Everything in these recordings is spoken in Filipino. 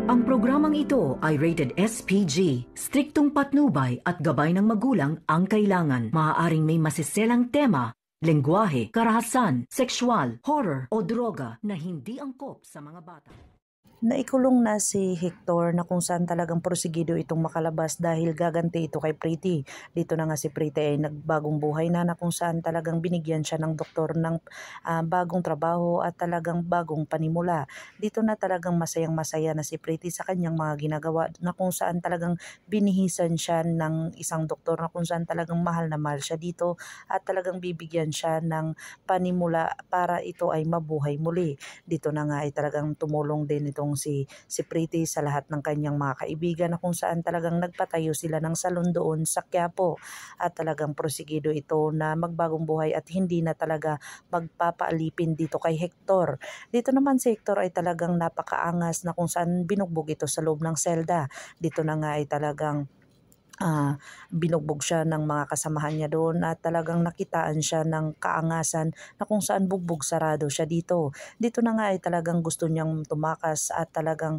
Ang programang ito ay rated SPG. Striktong patnubay at gabay ng magulang ang kailangan. Maaaring may masiselang tema, lengguwahe, karahasan, sexual, horror o droga na hindi angkop sa mga bata. Naikulong na si Hector na kung saan talagang porsigido itong makalabas dahil gaganti ito kay Pretty. Dito na nga si Pretty ay nagbagong buhay na kung saan talagang binigyan siya ng doktor ng bagong trabaho at talagang bagong panimula. Dito na talagang masayang masaya na si Pretty sa kanyang mga ginagawa na kung saan talagang binihisan siya ng isang doktor na kung saan talagang mahal na mahal siya dito at talagang bibigyan siya ng panimula para ito ay mabuhay muli. Dito na nga ay talagang tumulong din itong si Pretty sa lahat ng kanyang mga kaibigan na kung saan talagang nagpatayo sila ng salon doon sa Quiapo at talagang prosigido ito na magbagong buhay at hindi na talaga magpapaalipin dito kay Hector. Dito naman si Hector ay talagang napakaangas na kung saan binugbog ito sa loob ng selda. Dito na nga ay talagang binugbog siya ng mga kasamahan niya doon at talagang nakitaan siya ng kaangasan na kung saan bugbog sarado siya dito. Dito na nga ay talagang gusto niyang tumakas at talagang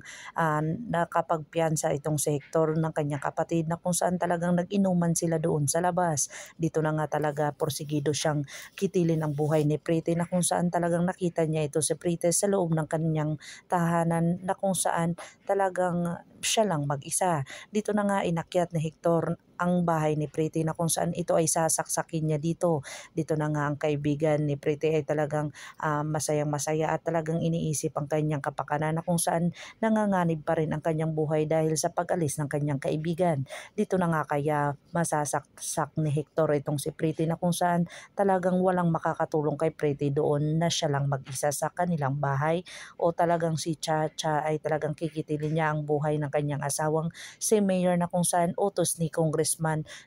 nakapagpiyansa itong si Hector ng kanyang kapatid na kung saan talagang nag-inuman sila doon sa labas. Dito na nga talaga porsigido siyang kitilin ang buhay ni Pretty na kung saan talagang nakita niya ito si Pretty sa loob ng kanyang tahanan na kung saan talagang siya lang mag-isa. Dito na nga inakyat ni Hector ang bahay ni Pretty na kung saan ito ay sasaksakin niya dito. Dito na nga ang kaibigan ni Pretty ay talagang masayang masaya at talagang iniisip ang kanyang kapakanan na kung saan nanganganib pa rin ang kanyang buhay dahil sa pag-alis ng kanyang kaibigan. Dito na nga kaya masasaksak ni Hector itong si Pretty na kung saan talagang walang makakatulong kay Pretty doon na siya lang mag-isa sa kanilang bahay o talagang si Chacha ay talagang kikitilin niya ang buhay ng kanyang asawang si Mayor na kung saan utos ni Congressman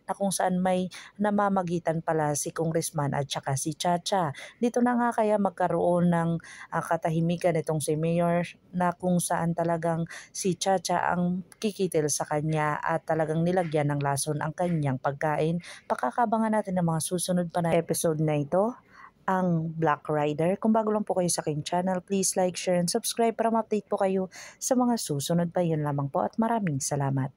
na kung saan may namamagitan pala si Congressman at saka si Chacha. Dito na nga kaya magkaroon ng katahimikan itong si Mayor na kung saan talagang si Chacha ang kikitil sa kanya at talagang nilagyan ng lason ang kanyang pagkain. Pakakabangan natin ng mga susunod pa na episode na ito, ang Black Rider. Kung bago lang po kayo sa aking channel, please like, share, and subscribe para ma-update po kayo sa mga susunod pa. Yun lamang po at maraming salamat.